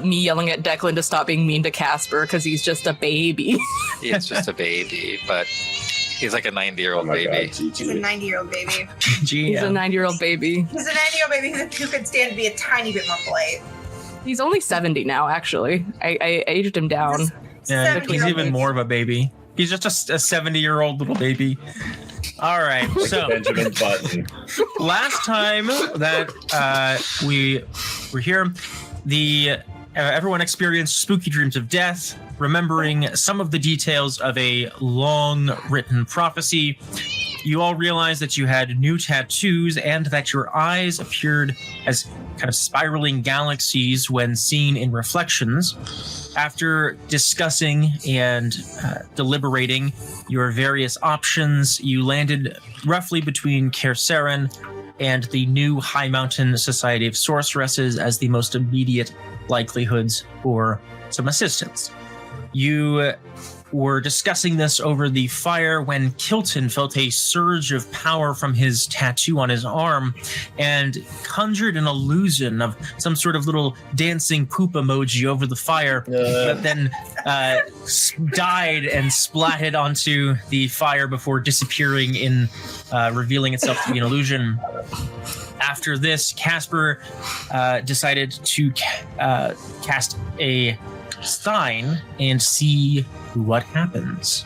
me yelling at Declan to stop being mean to Kaspar because he's just a baby. He's just a baby, but he's like a 90-year-old baby. God, he's a 90-year-old baby. He's a 90-year-old baby. He's a 90-year-old baby who could stand to be a tiny bit more polite. He's only 70 now, actually. I aged him down. Yeah, he's even more of a baby. He's just a 70-year-old little baby. All right, so Benjamin Button. last time that we were here, everyone experienced spooky dreams of death, remembering some of the details of a long-written prophecy. You all realized that you had new tattoos and that your eyes appeared as kind of spiraling galaxies when seen in reflections. After discussing and deliberating your various options, you landed roughly between Kersaran and the new High Mountain Society of Sorceresses as the most immediate likelihoods for some assistance. You were discussing this over the fire when Kilton felt a surge of power from his tattoo on his arm and conjured an illusion of some sort of little dancing poop emoji over the fire, but then died and splatted onto the fire before disappearing in revealing itself to be an illusion. After this, Kaspar decided to cast a sign and see what happens.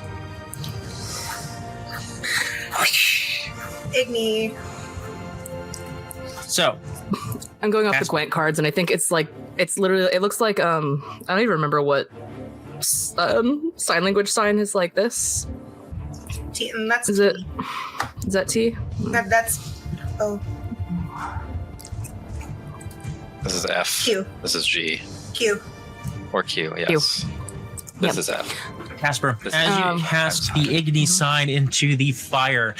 Igni. So, I'm going off the Gwent cards, and I think it's literally, it looks like, I don't even remember what sign language sign is like this. T, and that's Is that T? That's O. This is F. Q. This is G. Q. Or Q, yes. This is F. Kaspar, as you cast the Igni sign into the fire,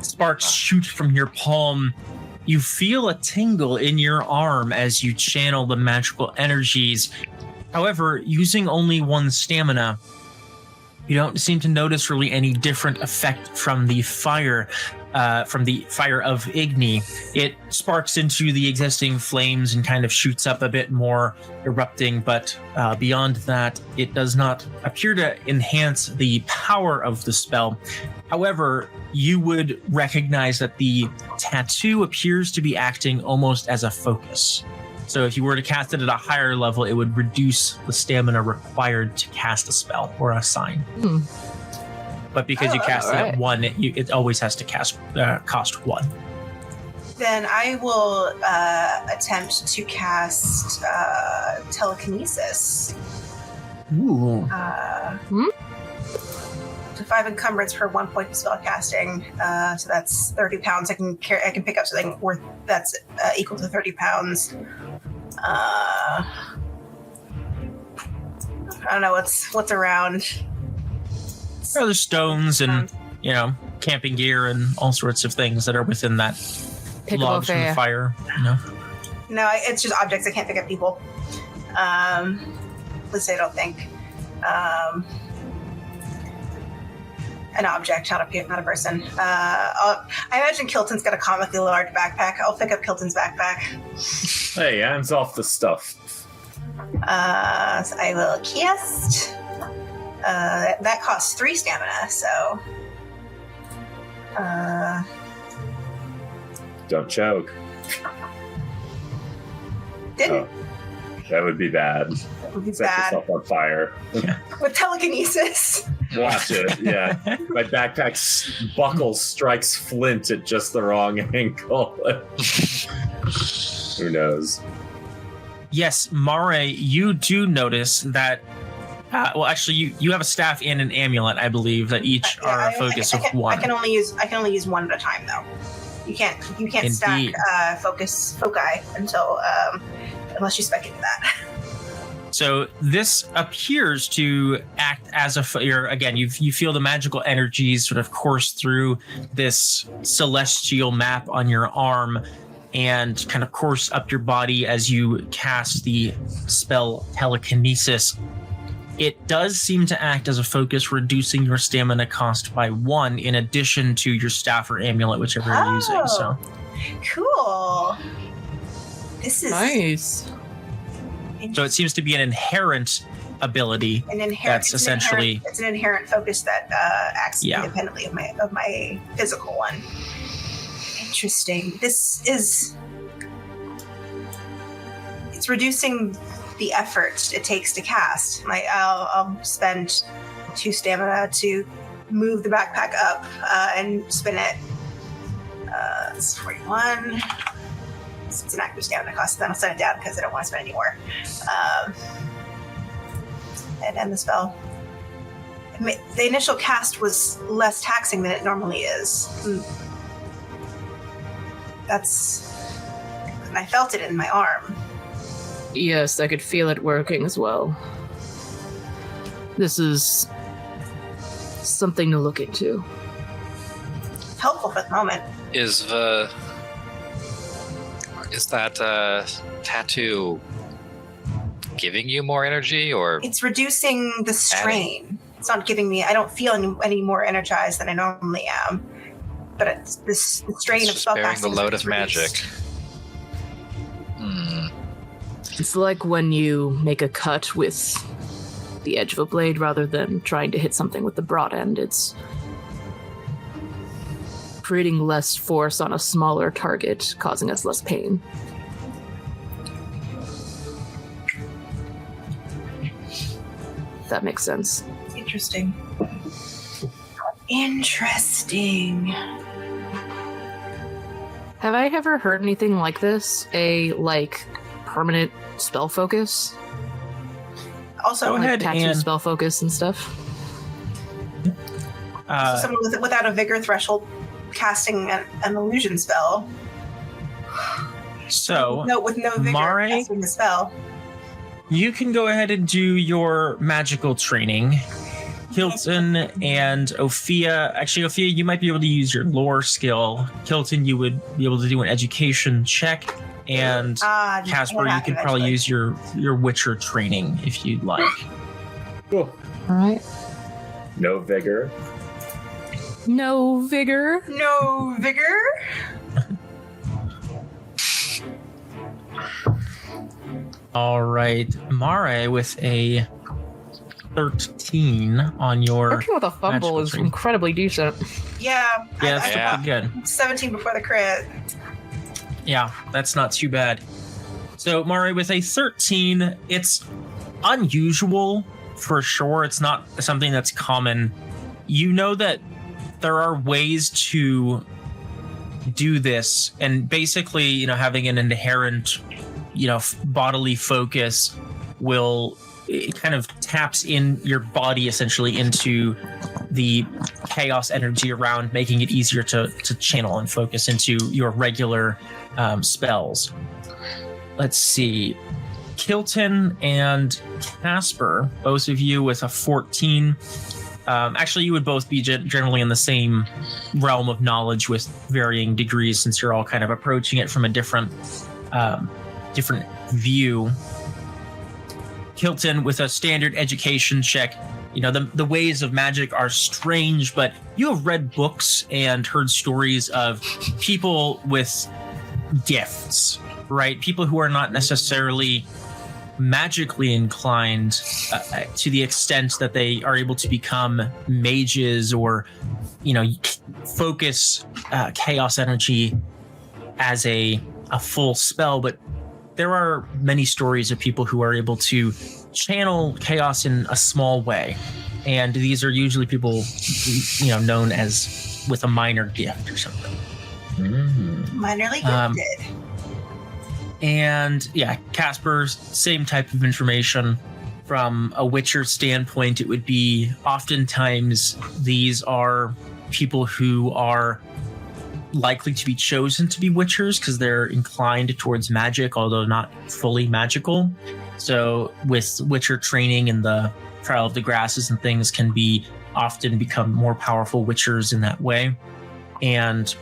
sparks shoot from your palm. You feel a tingle in your arm as you channel the magical energies. However, using only one stamina, you don't seem to notice really any different effect from the fire of Igni. It sparks into the existing flames and kind of shoots up a bit more, erupting, but beyond that, it does not appear to enhance the power of the spell. However, you would recognize that the tattoo appears to be acting almost as a focus. So if you were to cast it at a higher level, it would reduce the stamina required to cast a spell or a sign. But because you cast it at one, it always has to cost one. Then I will attempt to cast telekinesis. Ooh. So 5 encumbrance for 1 point of spell casting. So that's 30 pounds. I can pick up something worth that's equal to 30 pounds. I don't know what's around. Well, there's stones and camping gear and all sorts of things that are within that logs from the fire. No, it's just objects. I can't pick up people. At least I don't think. An object, not a person. I imagine Kilton's got a comically large backpack. I'll pick up Kilton's backpack. Hey, hands off the stuff. So I will cast. That costs 3 stamina, so. Don't choke. Didn't. That would be bad. That would be Set bad. yourself on fire. With telekinesis. Watch it, yeah. My backpack buckle strikes flint at just the wrong angle. Who knows? Yes, Mareigh, you do notice that. Actually, you have a staff and an amulet, I believe, that each are a focus of one. I can only use one at a time, though. You can't stack foci until unless you spec into that. So this appears to act as again, you feel the magical energies sort of course through this celestial map on your arm and kind of course up your body as you cast the spell telekinesis. It does seem to act as a focus, reducing your stamina cost by 1 in addition to your staff or amulet, whichever you're using. So cool. This is nice. So it seems to be an inherent ability. That's essentially it's an inherent focus that acts independently of my physical one. Interesting. It's reducing the effort it takes to cast. I'll spend 2 stamina to move the backpack up and spin it. It's 41. It's an active stamina cost, then I'll set it down because I don't want to spend any more. And end the spell. The initial cast was less taxing than it normally is. I felt it in my arm. Yes, I could feel it working as well. This is something to look into. Helpful for the moment. Is that tattoo giving you more energy, or it's reducing the strain? It's not giving me. I don't feel any more energized than I normally am. But it's the strain of spellcasting. Bearing the load of magic. It's like when you make a cut with the edge of a blade rather than trying to hit something with the broad end. It's creating less force on a smaller target, causing us less pain. That makes sense. Interesting. Have I ever heard anything like this? A, permanent spell focus? Also, go ahead tattoo and spell focus and stuff? Someone without a vigor threshold casting an illusion spell. So, with no vigor Mareigh, casting the spell. you can go ahead and do your magical training. Kilton and Opheia. Actually, Opheia, you might be able to use your lore skill. Kilton, you would be able to do an education check. And Kaspar, you could probably use your Witcher training if you'd like. Cool. All right. No vigor. No vigor. No vigor. All right, Mareigh with a 13 on your. 13 with a fumble is incredibly decent. Yeah. Yeah, pretty good. 17 before the crit. Yeah, that's not too bad. So, Mareigh, with a 13, it's unusual for sure. It's not something that's common. You know that there are ways to do this, and basically, having an inherent, bodily focus it kind of taps in your body essentially into the chaos energy around, making it easier to channel and focus into your regular spells. Let's see. Kilton and Kaspar, both of you with a 14. Actually, you would both be generally in the same realm of knowledge with varying degrees, since you're all kind of approaching it from a different view. Kilton with a standard education check. The ways of magic are strange, but you have read books and heard stories of people with gifts, right? People who are not necessarily magically inclined to the extent that they are able to become mages or, focus chaos energy as a full spell. But there are many stories of people who are able to channel chaos in a small way. And these are usually people, known as with a minor gift or something. Minorly gifted. And yeah, Kaspar's same type of information. From a Witcher standpoint, it would be oftentimes these are people who are likely to be chosen to be Witchers because they're inclined towards magic, although not fully magical. So with Witcher training and the Trial of the Grasses and things can often become more powerful Witchers in that way. And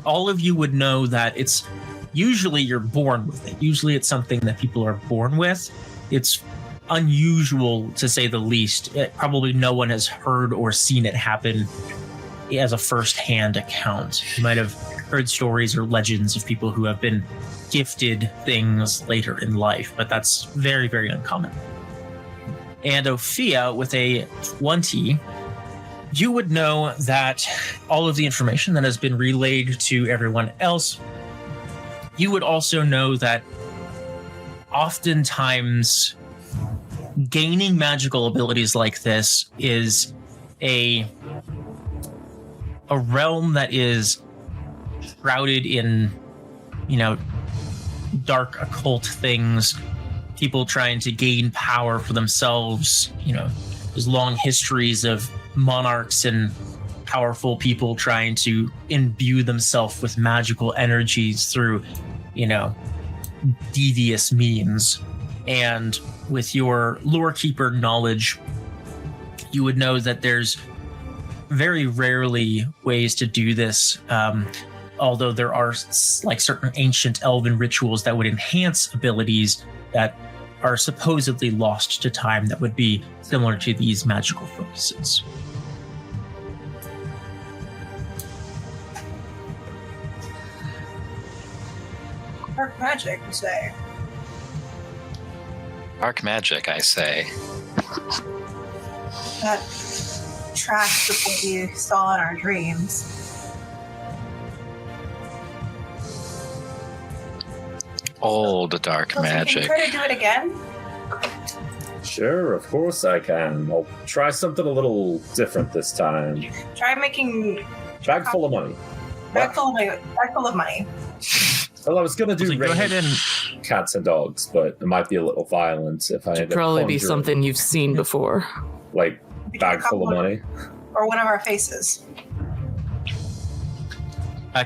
all of you would know that it's usually you're born with it. Usually it's something that people are born with. It's unusual to say the least. Probably no one has heard or seen it happen as a first-hand account. You might have heard stories or legends of people who have been gifted things later in life, but that's very, very uncommon. And Opheia, with a 20, you would know that all of the information that has been relayed to everyone else, you would also know that oftentimes gaining magical abilities like this is a realm that is shrouded in, dark occult things, people trying to gain power for themselves. There's long histories of monarchs and powerful people trying to imbue themselves with magical energies through, devious means. And with your lore keeper knowledge, you would know that there's very rarely ways to do this, although there are certain ancient elven rituals that would enhance abilities that are supposedly lost to time that would be similar to these magical focuses. Dark magic, you say? Dark magic, I say. That tracks with what you saw in our dreams. Old dark magic. Can you try to do it again? Sure, of course I can. I'll try something a little different this time. Try making Bag full of money. bag full of money. Well, I was gonna do Go ahead and cats and dogs, but it might be a little violent if I Should end up probably be conjuring, something you've seen before. like bag full of money. Or one of our faces.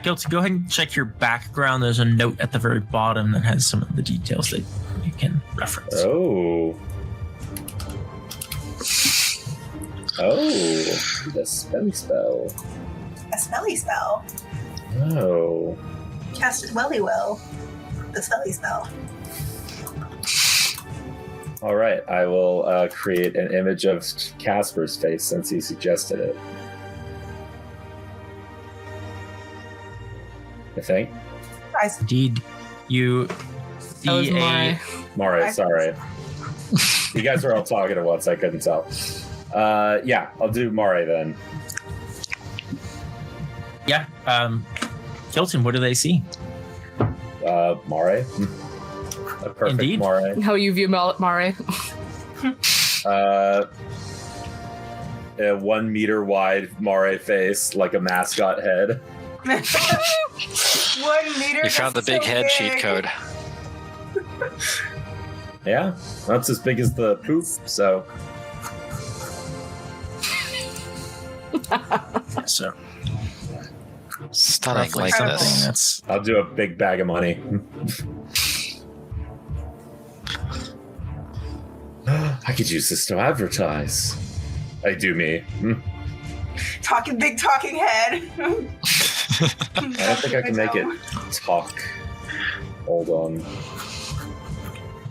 Guilty, go ahead and check your background. There's a note at the very bottom that has some of the details that you can reference. Oh, the spelly spell. A spelly spell. Oh, Casted welly well. The spelly spell. all right. I will create an image of Kaspar's face since he suggested it. I think. Guys, Indeed, you That see was my. Mareigh, sorry. You guys were all talking at once. I couldn't tell. Yeah, I'll do Mareigh then. Hilton, what do they see? Mareigh. A perfect Indeed. Mareigh. How you view Mareigh? A 1 meter wide Mareigh face, like a mascot head. 1 meter. You found the that's big so head big. cheat code. Yeah, that's as big as the poop, so. So Stunning roughly like Incredible. something this. that's I'll do a big bag of money. I could use this to advertise. I do me. Big talking head. I don't think I can make it talk. Hold on.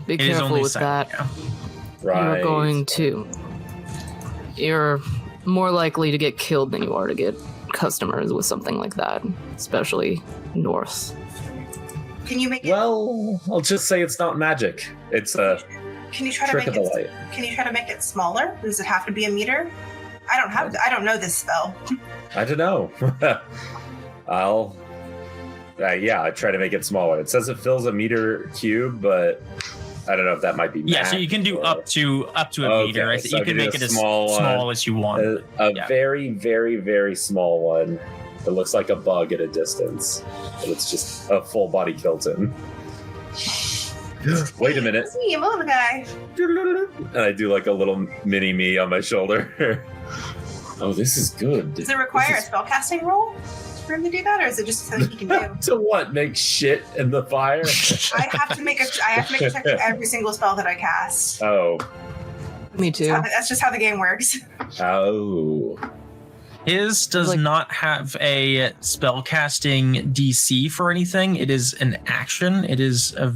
Be it is careful only with silent, that. yeah. Right. You're more likely to get killed than you are to get customers with something like that, especially north. Can you make it? Well, I'll just say it's not magic. It's a Can you try to trick make of the it? light. Can you try to make it smaller? Does it have to be a meter? I don't know this spell. I don't know. I'll. I try to make it smaller. It says it fills a meter cube, but I don't know if that might be. Yeah, so you can do up to a meter. I think so you I can do make a it as small one. small as you want. A Yeah. very, very, very small one. It looks like a bug at a distance, but it's just a full body Kilton. Wait a minute. It's me, I'm a little guy. And I do like a little mini me on my shoulder. Oh, this is good. Does it require a spellcasting roll for him to do that, or is it just something he can do? To what? Make shit in the fire? I have to make a check for every single spell that I cast. Oh. Me too. That's just how the game works. Oh. His does Like- not have a spellcasting DC for anything. It is an action. It is a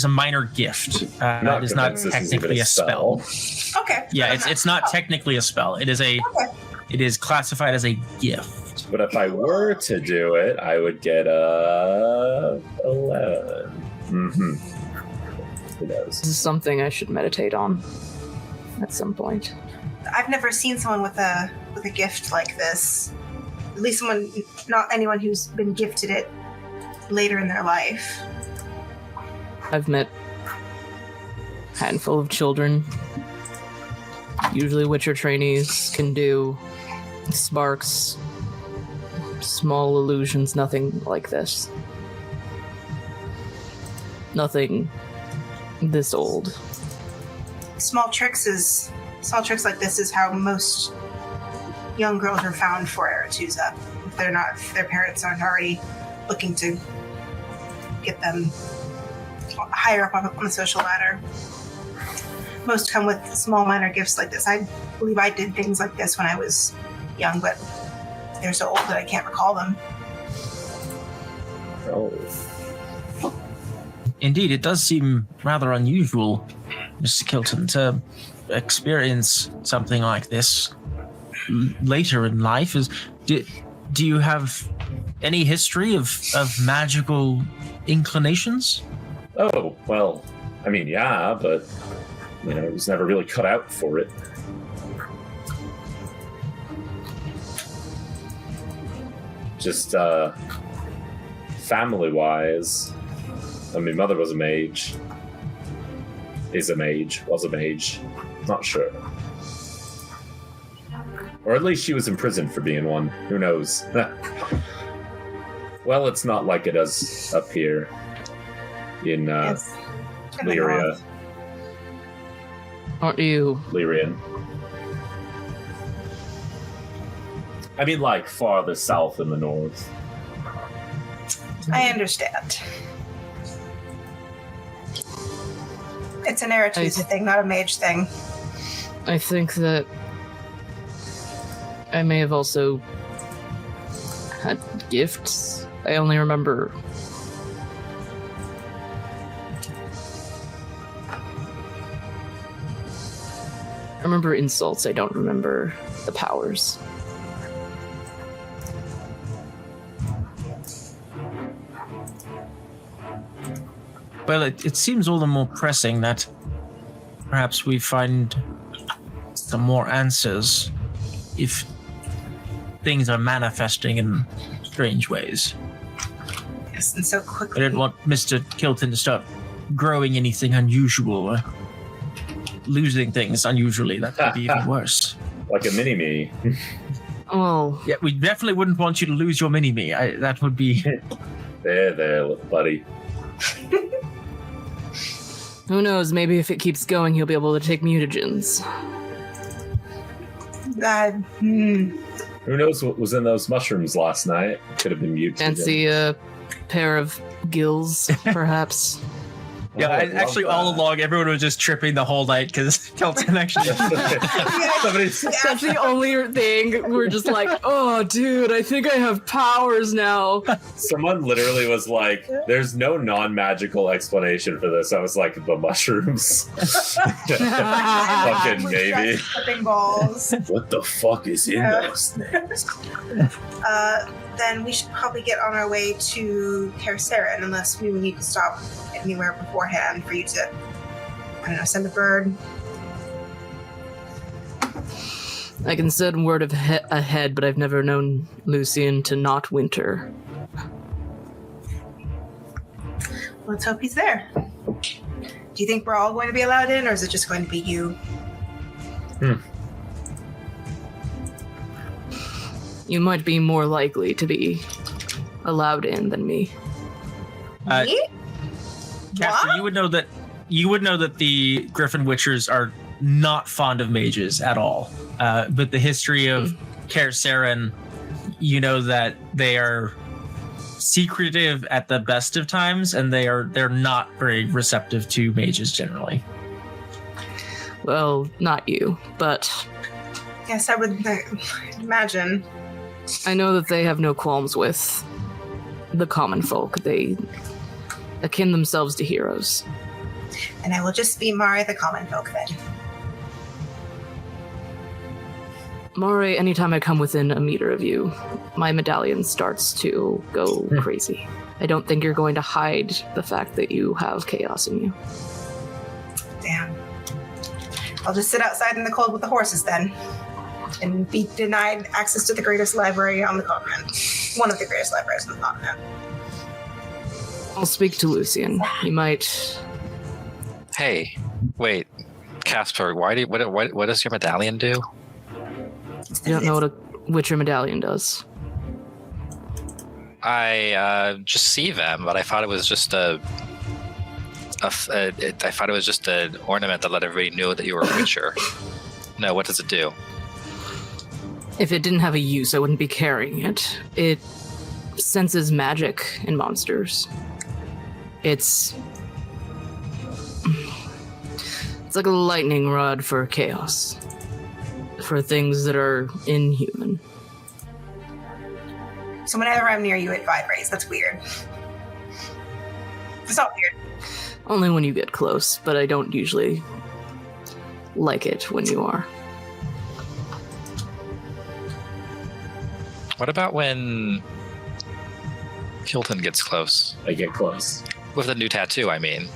minor gift. It is not convinced this is technically even a spell. Okay. Yeah, it's not technically a spell. It is Okay. it is classified as a gift. But if I were to do it, I would get a 11. Mm-hmm. Who knows? This is something I should meditate on at some point. I've never seen someone with a gift like this. At least not anyone who's been gifted it later in their life. I've met a handful of children. Usually Witcher trainees can do sparks, small illusions, nothing like this. Nothing this old. Small tricks like this is how most young girls are found for Aretusa. If their parents aren't already looking to get them higher up on the social ladder. Most come with small minor gifts like this. I believe I did things like this when I was young, but they're so old that I can't recall them. Oh. Indeed, it does seem rather unusual, Mr. Kilton, to experience something like this later in life. Do you have any history of magical inclinations? Oh, well, I mean, yeah, but, it was never really cut out for it. Just, family-wise, I mean, mother was a mage. Is a mage. Was a mage. Not sure. Or at least she was imprisoned for being one. Who knows? Well, it's not like it does up here in Yes. Lyria. Aren't you? Lyrian. I mean, like, farther south in the north. I understand. It's an Aretusa thing, not a mage thing. I think that I may have also had gifts. I only remember insults. I don't remember the powers. Well, it seems all the more pressing that perhaps we find some more answers if things are manifesting in strange ways. Yes, and so I quickly. didn't want Mr. Kilton to start growing anything unusual or losing things unusually. That could be even worse. Like a mini-me. Oh, Yeah, we definitely wouldn't want you to lose your mini-me. That would be... There, little buddy. who knows? Maybe if it keeps going, he'll be able to take mutagens. Who knows what was in those mushrooms last night? Could have been mutated. Fancy a pair of gills, perhaps. Yeah, Oh, I love actually, that. all along, everyone was just tripping the whole night because Kelton actually... Somebody's That's the only thing. We're just like, oh, dude, I think I have powers now. Someone literally was like, there's no non-magical explanation for this. I was like, the mushrooms. Fucking maybe. Flipping balls. What the fuck is in Yeah. those things? Then we should probably get on our way to Kaspar, unless we need to stop anywhere beforehand for you to, I don't know, send a bird. I can send word of ahead, but I've never known Lucian to not winter. Let's hope he's there. Do you think we're all going to be allowed in, or is it just going to be you? You might be more likely to be allowed in than me. Me? Kaspar, What? you would know that the Griffin Witchers are not fond of mages at all. But the history of Kaspar, you know that they are secretive at the best of times, and they're not very receptive to mages generally. Well, not you, but Yes, I would imagine. I know that they have no qualms with the common folk. They akin themselves to heroes. And I will just be Mareigh the common folk then. Mareigh, anytime I come within a meter of you, my medallion starts to go crazy. I don't think you're going to hide the fact that you have chaos in you. Damn. I'll just sit outside in the cold with the horses then. And be denied access to the greatest library on the continent. One of the greatest libraries on the continent. I'll speak to Lucian. He might... Hey, wait. Kaspar, what does your medallion do? I don't know what a Witcher medallion does. I just see them, but I thought it was just I thought it was just an ornament that let everybody know that you were a Witcher. No, what does it do? If it didn't have a use, I wouldn't be carrying it. It senses magic in monsters. It's like a lightning rod for chaos. For things that are inhuman. So whenever I'm near you, it vibrates. That's weird. It's not weird. Only when you get close, but I don't usually like it when you are. What about when Kilton gets close? I get close. With the new tattoo, I mean.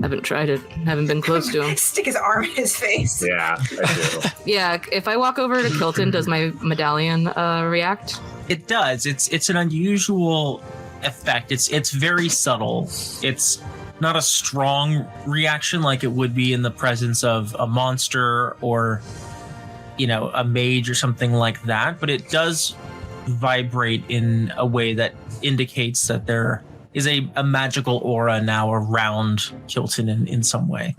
Haven't tried it. Haven't been close to him. Stick his arm in his face. Yeah, I do. Yeah, if I walk over to Kilton, does my medallion react? It does. It's an unusual effect. It's very subtle. It's not a strong reaction like it would be in the presence of a monster or, a mage or something like that. But it does vibrate in a way that indicates that there is a magical aura now around Kilton in some way.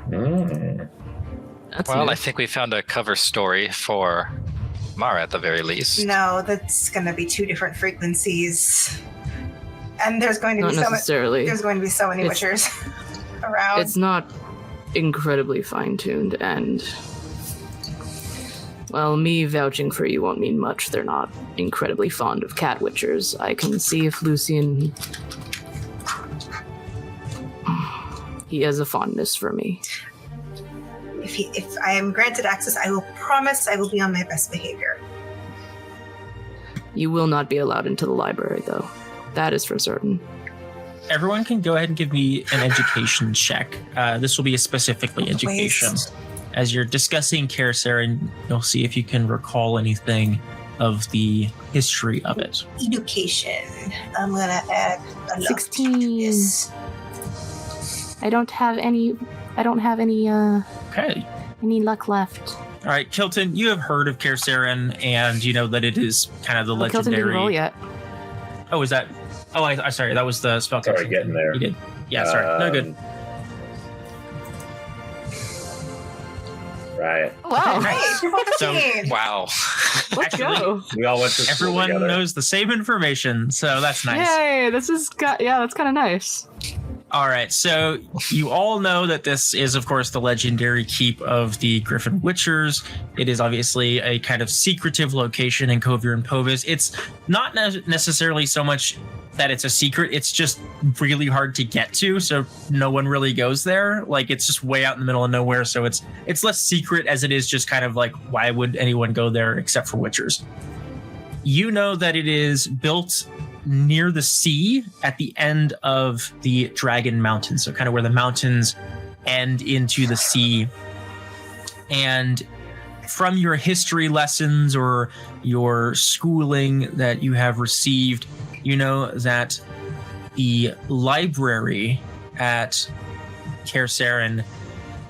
That's Well, new. I think we found a cover story for Mara at the very least. No, that's going to be two different frequencies. And there's going to Not be necessarily. there's going to be so many It's- Witchers around. It's not incredibly fine-tuned, and... Well, me vouching for you won't mean much. They're not incredibly fond of cat witchers. I can see if Lucian... He has a fondness for me. If I am granted access, I will promise I will be on my best behavior. You will not be allowed into the library, though. That is for certain. Everyone can go ahead and give me an education check. This will be a specifically education. Waste. As you're discussing Kaspar, and you'll see if you can recall anything of the history of it. Education. I'm going to add a lot 16. to this. I don't have any Okay. luck left. All right, Kilton, you have heard of Kaspar, and you know that it is kind of the Well, Kilton didn't roll legendary. yet. Oh, is that? Oh, I sorry, that was the spell. Sorry, getting there. You did. Yeah, sorry. No good. Right. Wow. Hey, triple So- 15. Wow. Let's Actually- go. We all went to school Everyone together. knows the same information, so that's nice. Yay, that's kind of nice. All right, so you all know that this is, of course, the legendary keep of the Griffin Witchers. It is obviously a kind of secretive location in Kovir and Povis. It's not necessarily so much that it's a secret, it's just really hard to get to, so no one really goes there. Like, it's just way out in the middle of nowhere, so it's less secret as it is just kind of like, why would anyone go there except for Witchers? You know that it is built near the sea at the end of the Dragon Mountain, so kind of where the mountains end into the sea. And from your history lessons or your schooling that you have received, you know that the library at Kaspar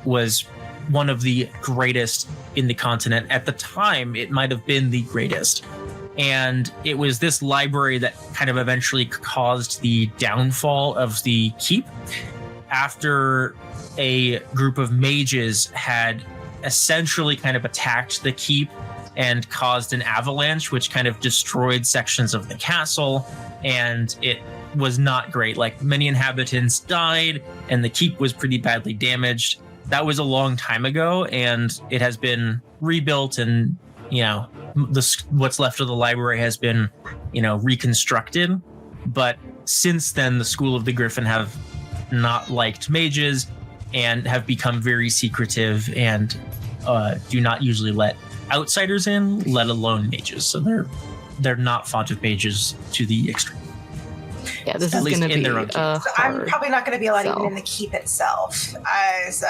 was one of the greatest in the continent. At the time, it might have been the greatest. And it was this library that kind of eventually caused the downfall of the keep after a group of mages had essentially kind of attacked the keep and caused an avalanche, which kind of destroyed sections of the castle. And it was not great. Like, many inhabitants died and the keep was pretty badly damaged. That was a long time ago, and it has been rebuilt, and what's left of the library has been, reconstructed. But since then, the School of the Griffin have not liked mages and have become very secretive and do not usually let outsiders in, let alone mages. So they're not fond of mages to the extreme. Yeah, this At is least going to in be their own So I'm hard. probably not going to be allowed sell. even in the keep itself. So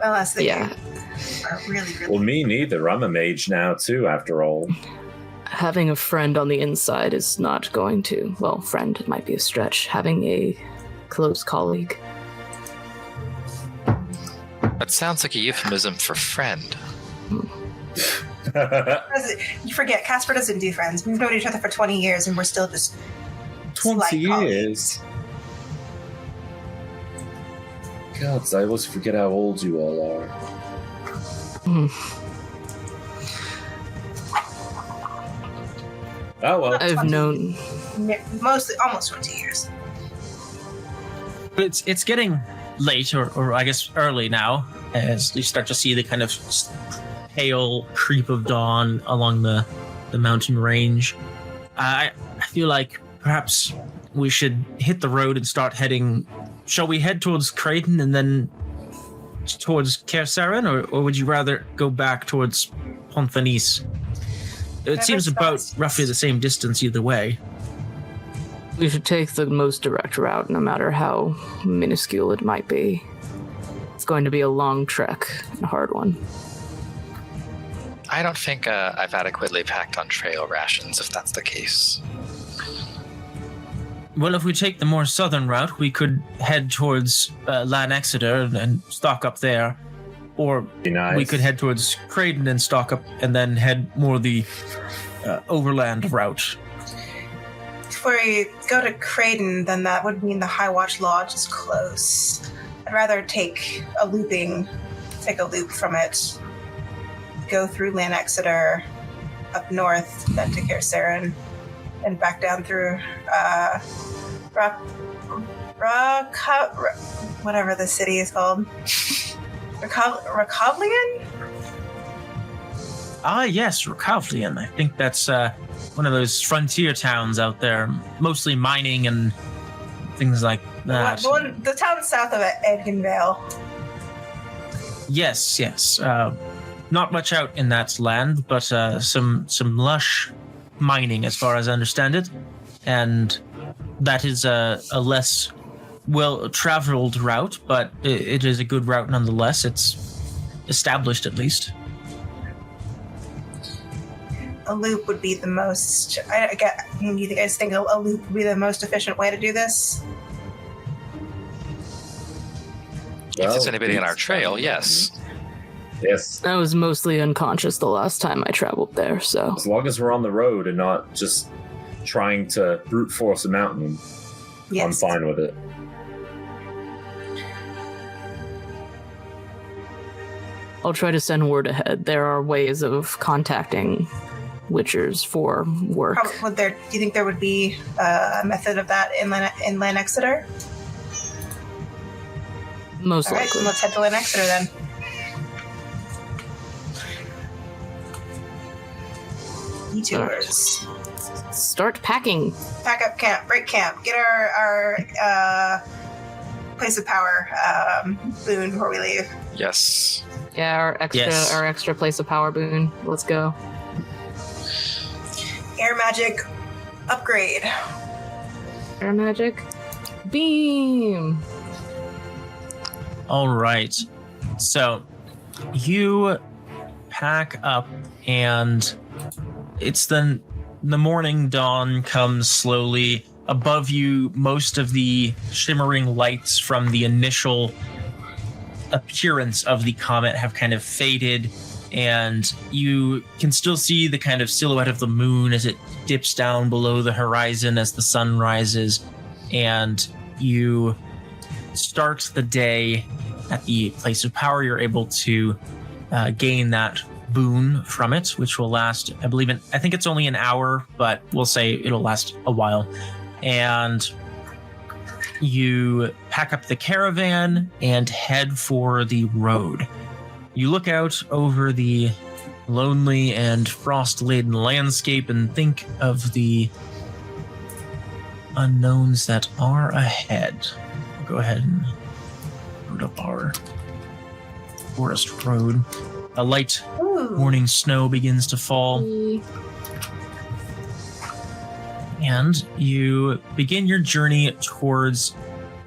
unless they Yeah. are really, really. Well, me neither. I'm a mage now too, after all. Having a friend on the inside is not going to. Well, friend might be a stretch. Having a close colleague. That sounds like a euphemism for friend. You forget, Kaspar doesn't do friends. We've known each other for 20 years, and we're still just 20 slight years. colleagues. God, I always forget how old you all are. Oh well. I've known. Mostly, almost 20 years. But it's getting late, or I guess early now, as you start to see the kind of pale creep of dawn along the mountain range. I feel like perhaps we should hit the road and start heading. Shall we head towards Creighton and then towards Kaspar, or would you rather go back towards Ponthanis? It Whatever seems about sounds- roughly the same distance either way. We should take the most direct route, no matter how minuscule it might be. It's going to be a long trek and a hard one. I don't think I've adequately packed on trail rations, if that's the case. Well, if we take the more southern route, we could head towards Lan Exeter and stock up there. Or Be nice. we could head towards Creighton and stock up and then head more the overland route. If we go to Creighton, then that would mean the High Watch Lodge is close. I'd rather take a loop from it, go through Lan Exeter, up north, then to Kaspar, and back down through whatever the city is called. Rakovlian? Ah, yes, Rakovlian. I think that's one of those frontier towns out there, mostly mining and things like that. The town south of Edginvale. Yes. Not much out in that land, but some lush mining, as far as I understand it, and that is a less well-traveled route, but it is a good route nonetheless. It's established, at least. A loop would be the most. You guys think a loop would be the most efficient way to do this? If there's anybody on our trail, yes. Yes. I was mostly unconscious the last time I traveled there, so. As long as we're on the road and not just trying to brute force a mountain, Yes. I'm fine with it. I'll try to send word ahead. There are ways of contacting Witchers for work. Do you think there would be a method of that in Lan Exeter? Most All right, likely. then let's head to Lan Exeter then. Detours. Start packing. Pack up camp, break camp, get our place of power boon before we leave. Yes. Yeah, Yes. our extra place of power boon. Let's go. Air magic upgrade. Air magic. Beam. All right. So you pack up, and it's the morning dawn comes slowly. Above you, most of the shimmering lights from the initial appearance of the comet have kind of faded, and you can still see the kind of silhouette of the moon as it dips down below the horizon as the sun rises, and you start the day at the place of power. You're able to gain that boon from it, which will last, I think it's only an hour, but we'll say it'll last a while. And you pack up the caravan and head for the road. You look out over the lonely and frost-laden landscape and think of the unknowns that are ahead. Go ahead and load up our forest road. A light Ooh. morning snow begins to fall, and you begin your journey towards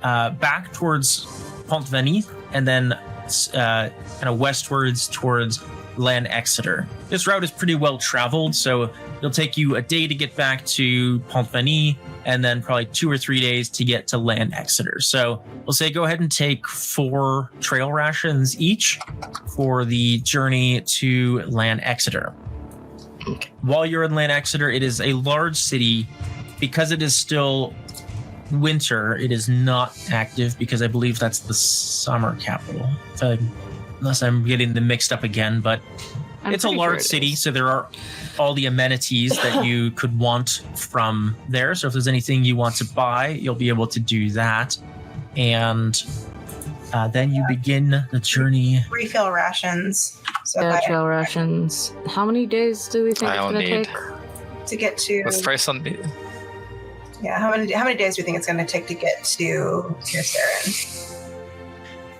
back towards Pont-Venith, and then kind of westwards towards Lan Exeter. This route is pretty well traveled, so it'll take you a day to get back to Pont-Venith, and then probably 2 or 3 days to get to Lan Exeter. So we'll say go ahead and take 4 trail rations each for the journey to Lan Exeter. While you're in Lan Exeter, it is a large city. Because it is still winter, it is not active because I believe that's the summer capital. Unless I'm getting them mixed up again, but it's a large city, so there are all the amenities that you could want from there. So if there's anything you want to buy, you'll be able to do that. And then you begin the journey. Refill rations. So Yeah, trail rations. How many days do we think it's I don't going to need. take? to get to. Let's try some. Yeah, how many days do you think it's going to take to get to Tirsarin?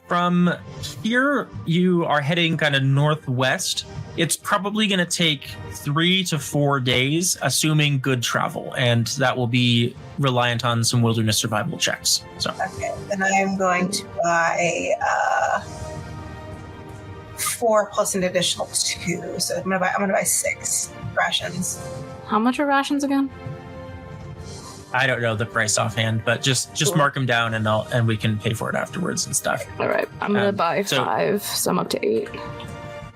From here, you are heading kind of northwest. It's probably going to take 3 to 4 days, assuming good travel, and that will be reliant on some wilderness survival checks. So, Okay, then I'm going to buy 4 plus an additional 2. So I'm gonna buy 6 rations. How much are rations again? I don't know the price offhand, but just Cool. mark them down, and we can pay for it afterwards and stuff. All right, I'm going to buy so- 5, so I'm up to 8.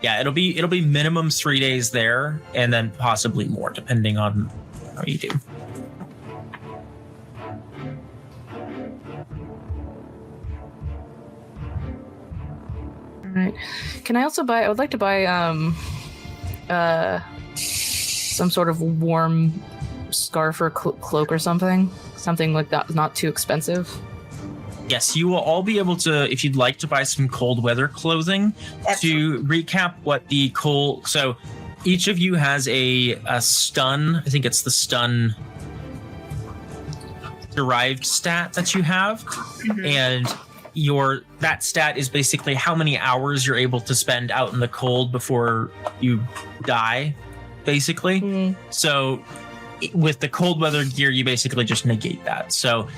Yeah, it'll be minimum 3 days there, and then possibly more depending on how you do. All right. Can I also buy? I would like to buy some sort of warm scarf or cloak or something like that, not too expensive. Yes, you will all be able to, if you'd like to buy some cold weather clothing. To recap what the cold, so each of you has a stun, I think it's the stun derived stat that you have, and that stat is basically how many hours you're able to spend out in the cold before you die, basically. So with the cold weather gear, you basically just negate that. So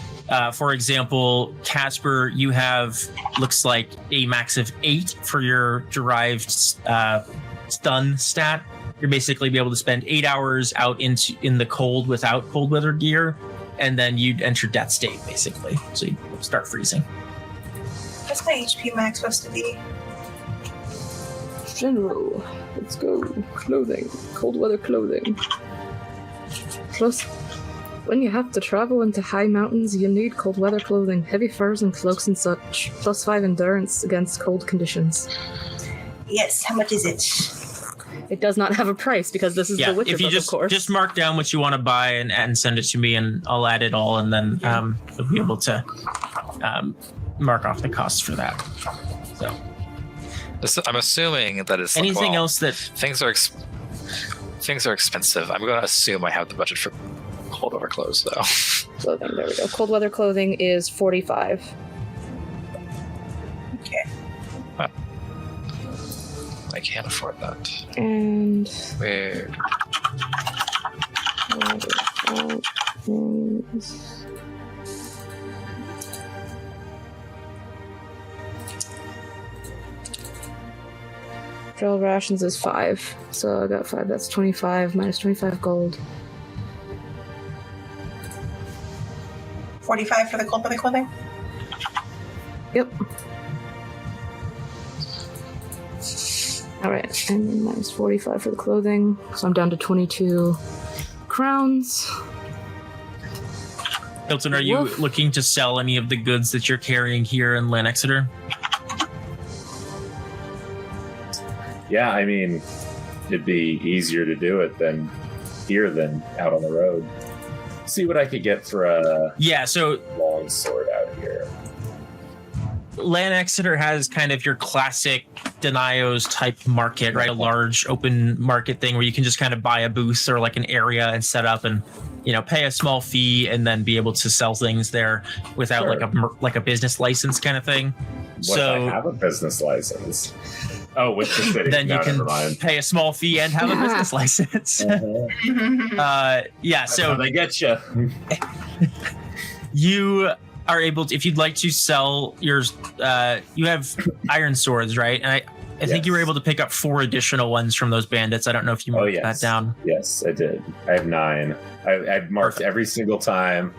for example, Kaspar, you have, looks like a max of 8 for your derived stun stat. You're basically be able to spend 8 hours out in the cold without cold weather gear, and then you'd enter death state, basically. So you start freezing. What's my HP max supposed to be? General, let's go. Clothing, cold weather clothing. Plus, when you have to travel into high mountains, you need cold weather clothing, heavy furs and cloaks and such. Plus 5 endurance against cold conditions. Yes, how much is it? It does not have a price because this is the Witcher if you book, of course. just mark down what you want to buy and send it to me, and I'll add it all, and then you'll be able to mark off the costs for that. So I'm assuming that it's anything else that things are expensive. I'm going to assume I have the budget for cold weather clothes, though. Clothing, there we go. Cold weather clothing is 45. Okay. I can't afford that. And Weird. Trail rations is 5. So I got 5. That's 25 minus 25 gold. 45 for the cold weather clothing? Yep. Alright, and then minus 45 for the clothing. So I'm down to 22 crowns. Hilton, are you Woof. looking to sell any of the goods that you're carrying here in Lan Exeter? Yeah, I mean, it'd be easier to do it than here than out on the road. See what I could get for a So long sword out here. Lan Exeter has kind of your classic Denios type market, right? A large open market thing where you can just kind of buy a booth or like an area and set up and, pay a small fee and then be able to sell things there without Sure. like a business license kind of thing. What if I have a business license? Oh, with the city. Then you can never mind. pay a small fee and have a business license. Yeah, That's how so they get you. you are able to, if you'd like to sell yours, you have iron swords, right? And I think you were able to pick up 4 additional ones from those bandits. I don't know if you marked that down. Yes, I did. I have 9. I've marked every single time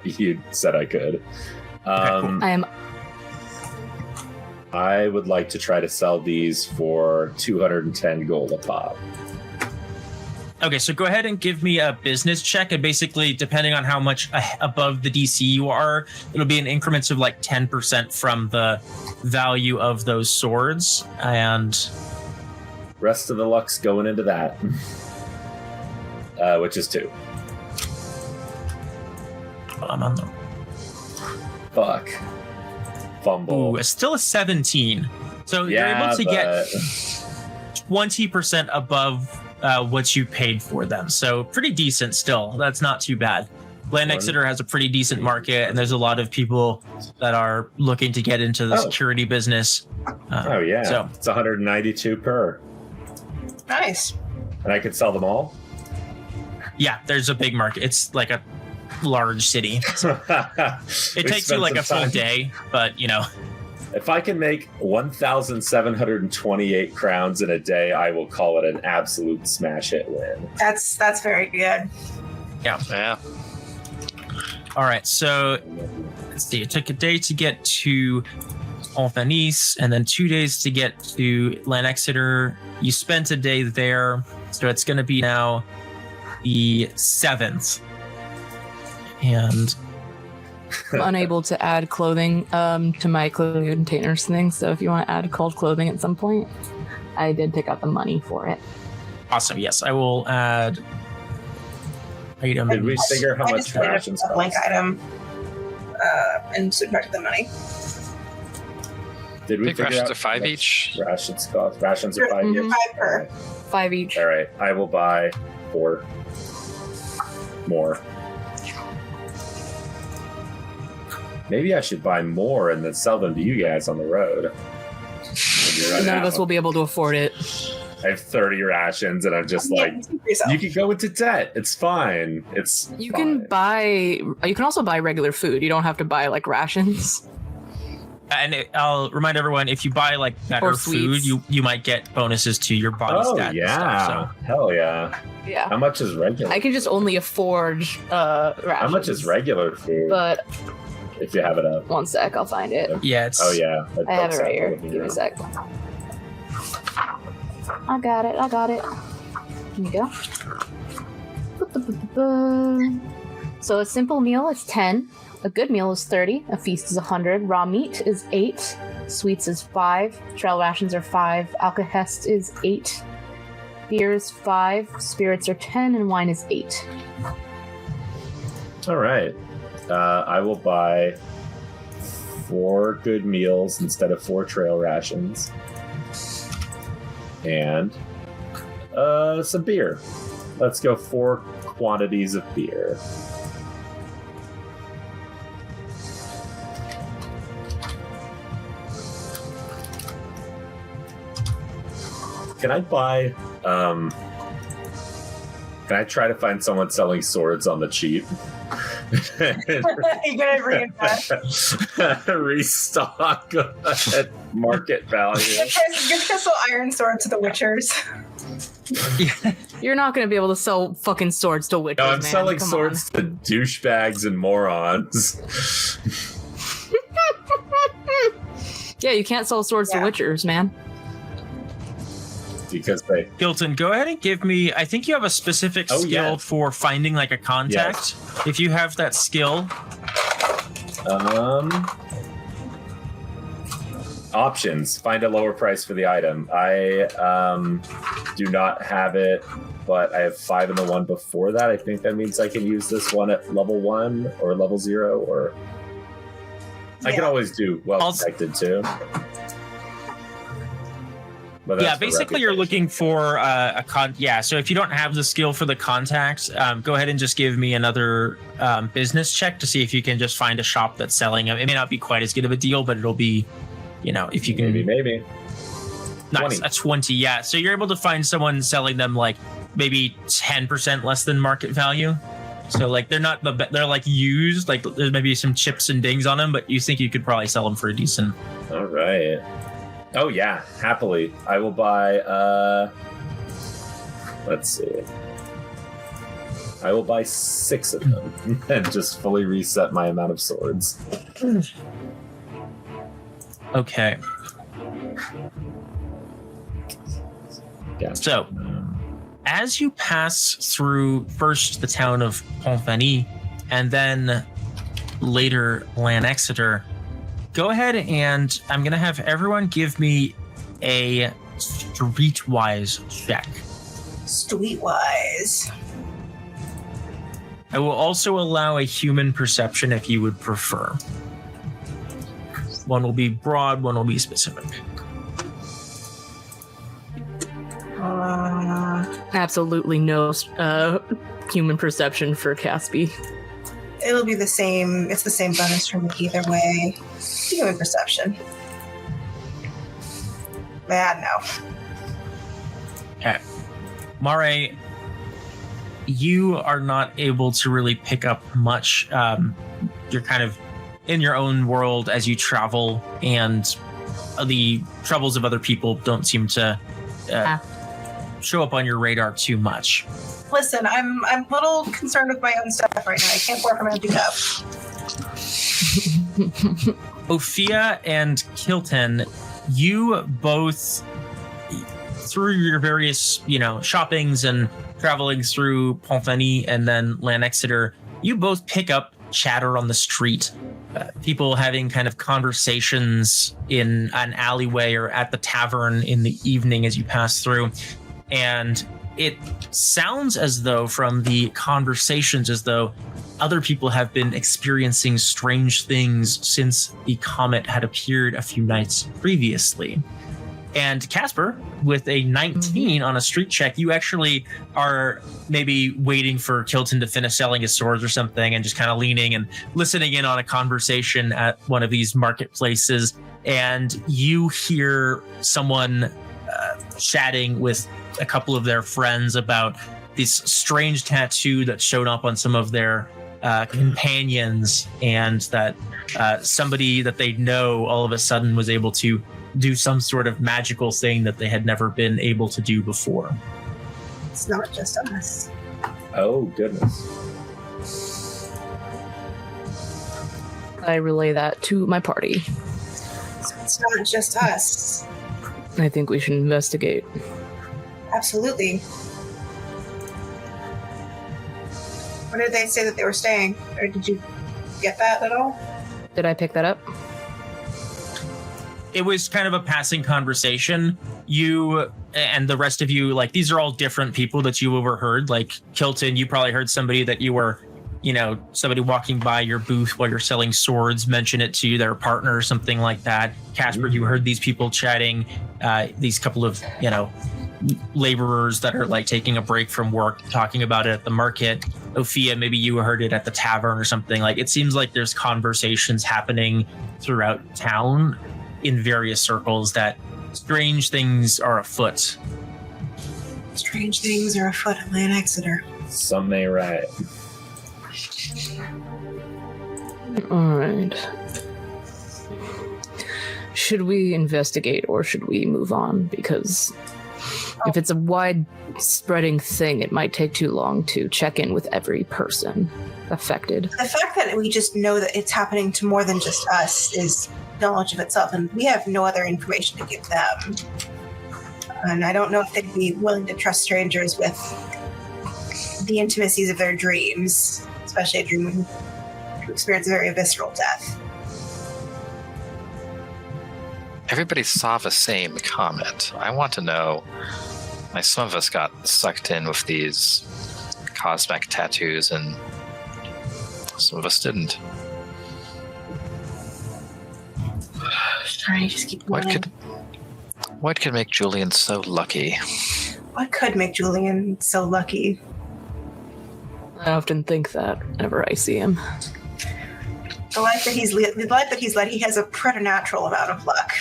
you said I could. Cool. I would like to try to sell these for 210 gold a pop. Okay, so go ahead and give me a business check, and basically, depending on how much above the DC you are, it'll be in increments of like 10% from the value of those swords, and Rest of the luck's going into that, which is 2. I'm on the Fuck. Fumble. Ooh, it's still a 17. So you're able to get 20% above what you paid for them. So pretty decent still. That's not too bad. Land Exeter has a pretty decent market, and there's a lot of people that are looking to get into the security business. So it's 192 per. Nice. And I could sell them all? Yeah, there's a big market. It's like a large city. So it takes you like a full day, but you know. If I can make 1,728 crowns in a day, I will call it an absolute smash hit win. That's very good. Yeah. All right, so let's see. It took a day to get to Alphanis, and then 2 days to get to Land Exeter. You spent a day there, so it's going to be now the 7th. And I'm unable to add clothing to my clothing containers thing, so if you want to add cold clothing at some point, I did pick up the money for it. Awesome. Yes, I will add item. Did we figure how I much just put rations a blank cost? item and subtracted the money. Did I we think figure rations out are 5 how much each. Rations cost. Rations are 5 Mhm. each. 5 per. 5 each. All right, I will buy 4 more. Maybe I should buy more and then sell them to you guys on the road. None of us will be able to afford it. I have 30 rations, and I'm just like, you can go into debt. It's fine. You fine. can also buy regular food. You don't have to buy like rations. And I'll remind everyone, if you buy like better Or food, sweets. you might get bonuses to your body Oh stat yeah, and stuff. So hell yeah. Yeah. How much is regular? I can just only afford rations. How much is regular food? But If you have it up. one sec, I'll find it. yeah, it's Oh yeah, I have it right here. Give me a sec. I got it. Here you go. So a simple meal is 10. A good meal is 30. A feast is 100. Raw meat is 8. Sweets is 5. Trail rations are 5. Alkahest is 8. Beer is 5. Spirits are 10. And wine is 8. All right. I will buy 4 good meals instead of 4 trail rations. And some beer. Let's go 4 quantities of beer. Can I buy can I try to find someone selling swords on the cheap? You're gonna reinvest. Restock at market value. Give Crystal Iron Sword to the Witchers. You're not going to be able to sell fucking swords to witches, No, I'm man. selling Come swords to douchebags and morons. on. Yeah, you can't sell swords to witchers, man. Because they Gilton, go ahead and give me. I think you have a specific skill yeah. for finding like a contact. If you have that skill, options. Find a lower price for the item. I do not have it, but I have 5 in the one before that. I think that means I can use this one at level 1 or level 0, or I can always do well detected too. But yeah, that's for basically you're reputation. looking for a Yeah, so if you don't have the skill for the contact, go ahead and just give me another business check to see if you can just find a shop that's selling them. It may not be quite as good of a deal, but it'll be, if you can. Maybe. Nice, 20. a 20, yeah. So you're able to find someone selling them like maybe 10% less than market value. So like they're not they're like used, like there's maybe some chips and dings on them, but you think you could probably sell them for a decent. All right. Oh yeah, happily. I will buy let's see. I will buy 6 of them and just fully reset my amount of swords. Okay. Yeah. So, as you pass through first the town of Pontfany and then later Lanexeter, go ahead and I'm going to have everyone give me a streetwise check. Streetwise. I will also allow a human perception if you would prefer. One will be broad, one will be specific. Absolutely no human perception for Caspi. It'll be the same. It's the same bonus from either way. Human perception. No. Okay. Mareigh, you are not able to really pick up much. You're kind of in your own world as you travel, and the troubles of other people don't seem to show up on your radar too much. Listen, I'm a little concerned with my own stuff right now. I can't pour from an empty cup. Opheia and Kilton, you both, through your various, shoppings and traveling through Pontfany and then Lanexeter, you both pick up chatter on the street. People having kind of conversations in an alleyway or at the tavern in the evening as you pass through. And it sounds as though from the conversations as though other people have been experiencing strange things since the comet had appeared a few nights previously. And Kaspar, with a 19 on a street check, you actually are maybe waiting for Kilton to finish selling his swords or something and just kind of leaning and listening in on a conversation at one of these marketplaces. And you hear someone chatting with a couple of their friends about this strange tattoo that showed up on some of their companions, and that somebody that they know all of a sudden was able to do some sort of magical thing that they had never been able to do before. It's not just us. Oh, goodness. I relay that to my party. So it's not just us. I think we should investigate. Absolutely. Where did they say that they were staying? Or did you get that at all? Did I pick that up? It was kind of a passing conversation. You and the rest of you, like, these are all different people that you overheard. Like Kilton, you probably heard somebody that you were, somebody walking by your booth while you're selling swords mention it to their partner or something like that. Kaspar, you heard these people chatting, these couple of, laborers that are like taking a break from work, talking about it at the market. Opheia, maybe you heard it at the tavern or something. Like, it seems like there's conversations happening throughout town in various circles that strange things are afoot. Strange things are afoot at Lanexeter. Some may write. All right. Should we investigate or should we move on? Because if it's a wide-spreading thing, it might take too long to check in with every person affected. The fact that we just know that it's happening to more than just us is knowledge of itself, and we have no other information to give them. And I don't know if they'd be willing to trust strangers with the intimacies of their dreams, especially a dream to experience a very visceral death. Everybody saw the same comet. I want to know. Like, some of us got sucked in with these cosmic tattoos, and some of us didn't. Sorry, just keep going. What could make Julian so lucky? What could make Julian so lucky? I often think that whenever I see him. The life that he's led, he has a preternatural amount of luck.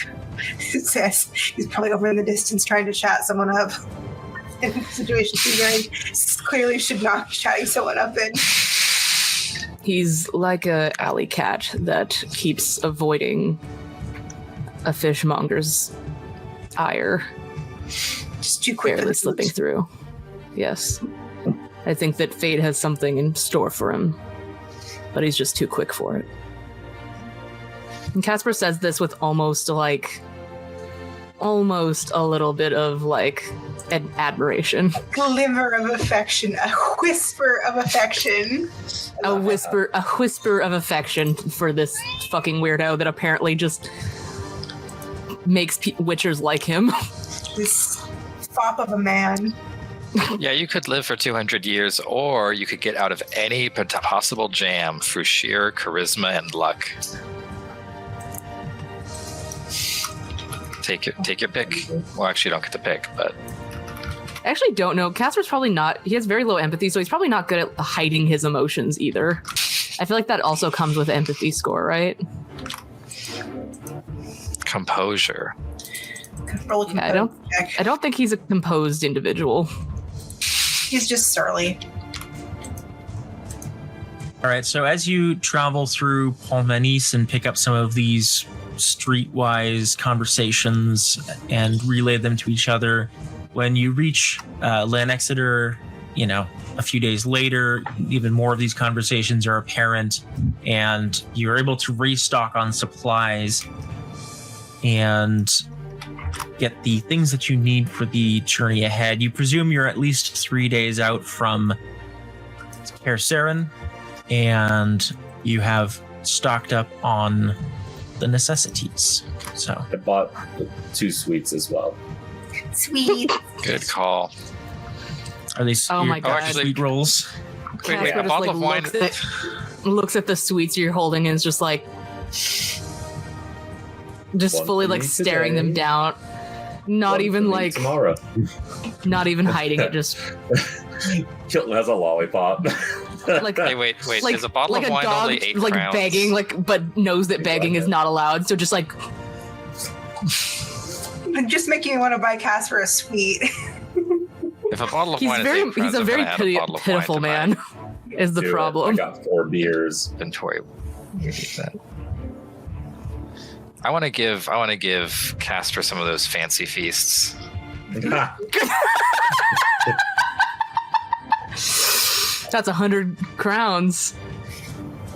It says he's probably over in the distance trying to chat someone up. In a situation he very clearly should not be chatting someone up in. He's like a alley cat that keeps avoiding a fishmonger's ire. Just too quick. Barely slipping through. Yes. I think that fate has something in store for him, but he's just too quick for it. And Kaspar says this with almost a little bit of an admiration. A glimmer of affection, a whisper of affection. A whisper of affection for this fucking weirdo that apparently just makes witchers like him. This fop of a man. Yeah, you could live for 200 years, or you could get out of any possible jam through sheer charisma and luck. Take your pick. Well, actually, you don't get to pick, but... I actually don't know. Casper's probably not... He has very low empathy, so he's probably not good at hiding his emotions either. I feel like that also comes with empathy score, right? Composure. Yeah, I don't think he's a composed individual. He's just surly. All right, so as you travel through Pont-Venise and pick up some of these streetwise conversations and relay them to each other, when you reach Lanexeter, a few days later, even more of these conversations are apparent, and you're able to restock on supplies and get the things that you need for the journey ahead. You presume you're at least 3 days out from Karsaren, and you have stocked up on the necessities. So I bought 2 sweets as well. Sweet. Good call. are these Oh my God. sweet rolls? Wait, Kaspar a just, bottle of wine. looks at the sweets you're holding and is just One fully for me staring today. them down. Not One even for me tomorrow. not even hiding it, just Kilton has a lollipop. like Hey, wait. like, Is a bottle like of a wine dog only 8 like crowns? begging, but knows that begging is not allowed, so just Just making me want to buy Kaspar a sweet. If a bottle of he's wine is very 8 crowns, he's a I'm very gonna add a bottle of wine pitiful to my man is the Do it. problem. I got 4 beers. inventory. You need that. I want to give Kaspar some of those fancy feasts. That's 100 crowns.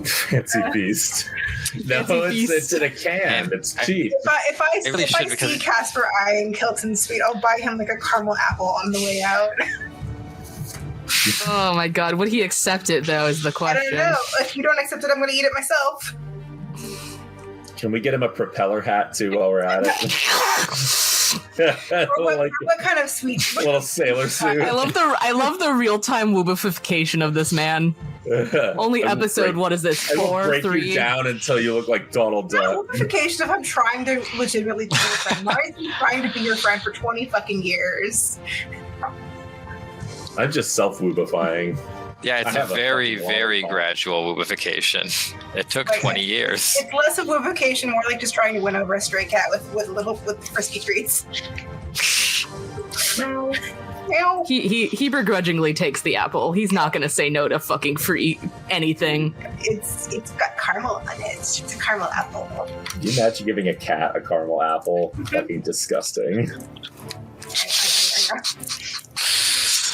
Fancy feast. No, Fancy it's in a can. It's cheap. If I It really should, because- see Kaspar eyeing Kilton's sweet, I'll buy him like a caramel apple on the way out. Oh my God, would he accept it though is the I question. don't know. If you don't accept it, I'm going to eat it myself. Can we get him a propeller hat too while we're at it? Or like what kind of sweet? a little sailor suit. I love the real-time woobification of this man. Only I will episode, break- what is this, I will 4, break 3? you down until you look like Donald Duck. Notification if I'm trying to legitimately be your friend. Mareigh been trying to be your friend for 20 fucking years. I'm just self-woobifying. Yeah, it's I a have a very, fucking very lollipop. gradual woobification. It took Like, 20 years. It's less of woobification, more like just trying to win over a stray cat with frisky treats. Meow. He begrudgingly takes the apple. He's not gonna say no to fucking free anything. It's got caramel on it. It's a caramel apple. Can you imagine giving a cat a caramel apple? Fucking disgusting. I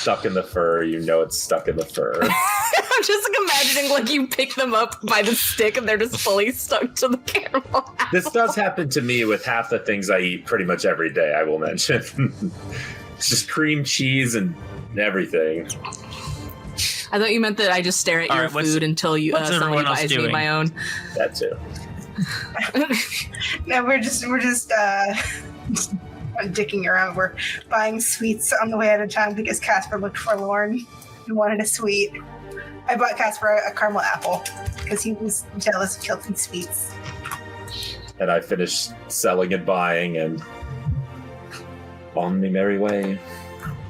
Stuck in the fur. You know it's stuck in the fur. I'm just imagining you pick them up by the stick and they're just fully stuck to the caramel. This does happen to me with half the things I eat pretty much every day, I will mention. It's just cream cheese and everything. I thought you meant that I just stare at All your right, what's- food until you what's somebody everyone else buys me doing? my own. That too. No, we're just dicking around. We're buying sweets on the way out of town because Kaspar looked forlorn and wanted a sweet. I bought Kaspar a caramel apple because he was jealous of Kilton's sweets. And I finished selling and buying and on the merry way.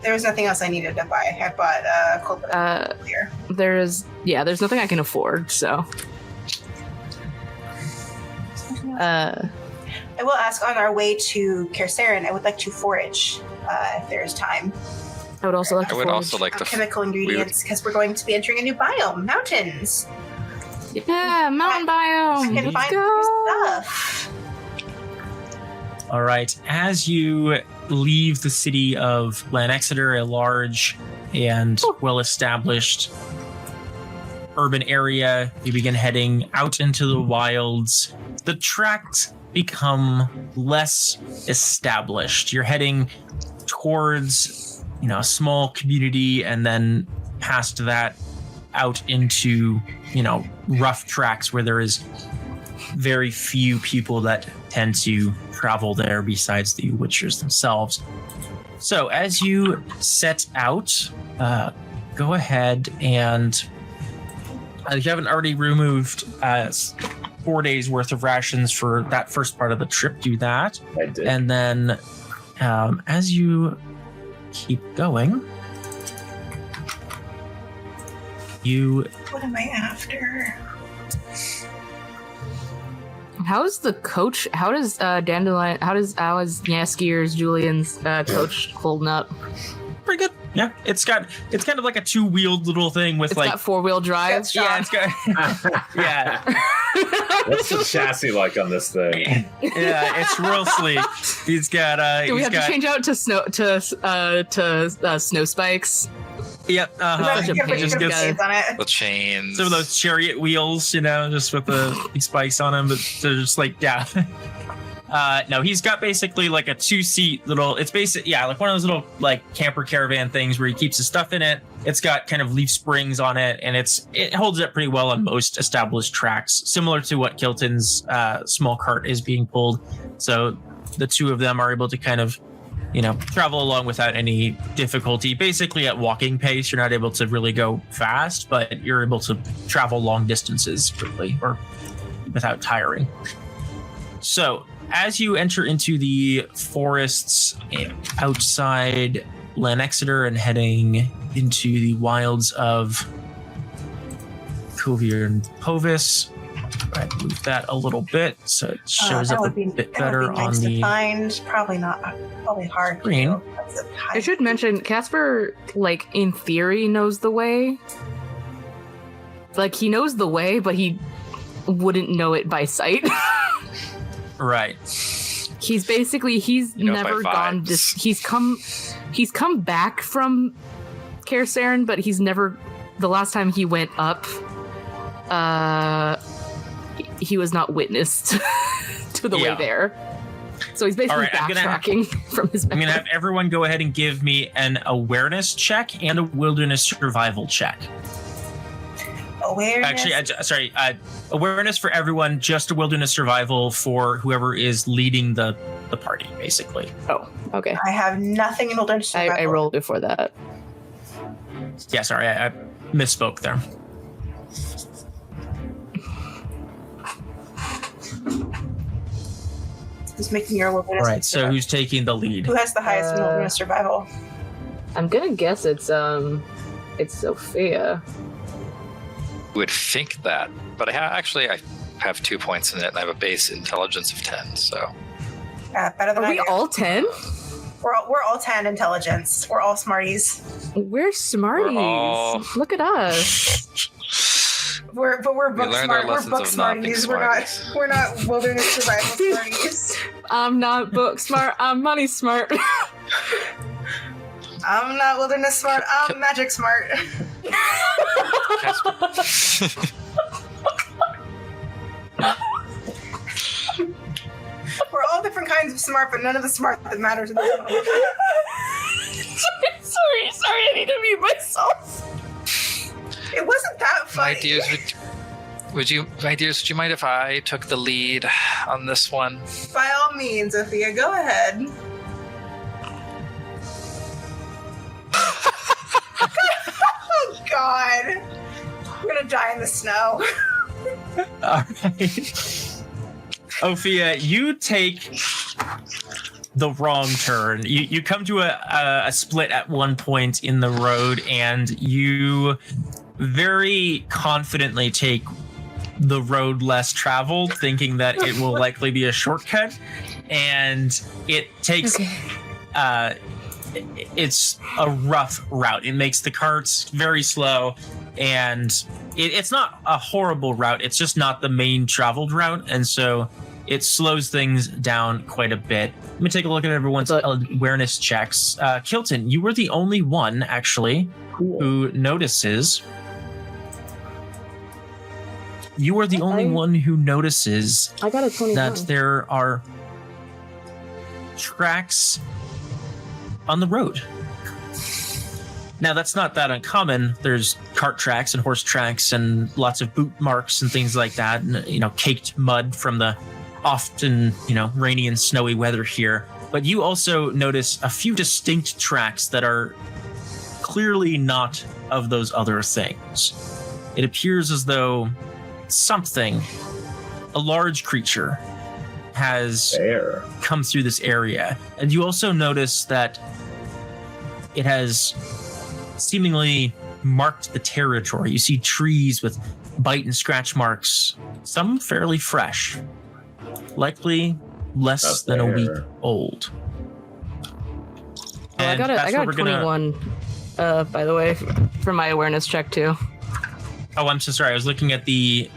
There was nothing else I needed to buy. I bought cold water earlier. There's nothing I can afford, so I will ask, on our way to Kaspar, I would like to forage if there is time. I would also like to I would forage. also like to. Chemical ingredients, because we're going to be entering a new biome, mountains. Yeah, mountain biome. We can Let's find go. new stuff. All right. As you leave the city of Lanexeter, a large and well-established urban area, you begin heading out into the wilds. The tracks become less established. You're heading towards, a small community, and then past that out into, rough tracks where there is very few people that tend to travel there besides the Witchers themselves. So as you set out, go ahead and if you haven't already removed 4 days worth of rations for that first part of the trip, do that. I did. And then as you keep going, What am I after? How's the coach? How is Dandelion? How is Yaskier's Julian's coach holding up? pretty good. Yeah, it's kind of like a two-wheeled little thing with It's got 4-wheel drive. yeah, it's got yeah. What's the chassis like on this thing? Yeah, it's real sleek. He's got Do we have to change out to snow spikes? Yep. Such a pain. Just gives on it. The chains. some of those chariot wheels, just with the spikes on them, but they're just like, yeah. No, he's got basically like a 2-seat little, it's basically, like one of those little like camper caravan things where he keeps his stuff in it. It's got kind of leaf springs on it, and it holds up pretty well on most established tracks, similar to what Kilton's small cart is being pulled. So the two of them are able to kind of, travel along without any difficulty. Basically at walking pace, you're not able to really go fast, but you're able to travel long distances quickly or without tiring. So as you enter into the forests outside Lanexeter and heading into the wilds of Kovir and Povis, I'd move that a little bit so it shows up a bit better nice on the to find. Probably hard. Green. I should mention Kaspar, like in theory, knows the way. Like he knows the way, but he wouldn't know it by sight. right. He's never gone. He's come back from Kaspar, but he's never. The last time he went up, he was not witnessed to the way there. So he's basically backtracking from his memory. I'm going to have everyone go ahead and give me an awareness check and a wilderness survival check. Awareness? Actually, awareness for everyone, just a wilderness survival for whoever is leading the party, basically. Oh, okay. I have nothing in wilderness survival. I rolled before that. Yeah, sorry, I misspoke there. Who's making your wilderness? All right, so who's taking the lead? Who has the highest in wilderness survival? I'm gonna guess it's Opheia. Would think that, but I have 2 points in it, and I have a base intelligence of 10. So Better than Are I we do. all 10? We're all 10 intelligence. We're all smarties. We're smarties. We're all- Look at us. We're book learned our smart. We're lessons book of not being smarties. smarties. We're not wilderness survival smarties. I'm not book smart. I'm money smart. I'm not wilderness smart. I'm magic smart. We're all different kinds of smart, but none of the smart that matters in this moment. sorry, I need to mute myself. It wasn't that funny. my dears, would you mind if I took the lead on this one? By all means, Opheia, go ahead. Oh God, we're gonna die in the snow. All right. Opheia, you take the wrong turn. You come to a split at one point in the road, and you very confidently take the road less traveled, thinking that it will likely be a shortcut, and it takes it's a rough route. It makes the carts very slow, and it's not a horrible route. It's just not the main traveled route, and so it slows things down quite a bit. Let me take a look at everyone's awareness checks. Kilton, you were the only one, actually, who notices. You are the only one who notices I got a 21. that there are tracks on the road. Now, that's not that uncommon. There's cart tracks and horse tracks and lots of boot marks and things like that, and, caked mud from the often, rainy and snowy weather here. But you also notice a few distinct tracks that are clearly not of those other things. It appears as though something, a large creature, has come through this area. And you also notice that it has seemingly marked the territory. You see trees with bite and scratch marks, some fairly fresh, likely less than a week old. I got a 21, by the way, for my awareness check too. Oh, I'm so sorry. I was looking at the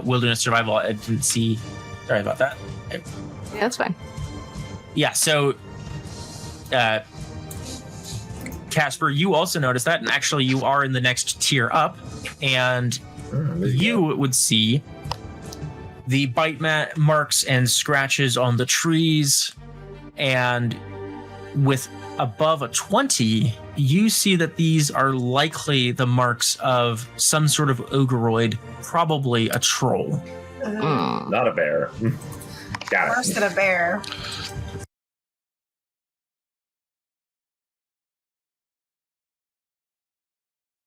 wilderness survival. I didn't see. Sorry about that. Yeah, that's fine. Yeah, so Kaspar, you also noticed that, and actually you are in the next tier up, and you would see the bite marks and scratches on the trees, and with above a 20, you see that these are likely the marks of some sort of ogreoid, probably a troll. Not a bear. Got Worse than a bear.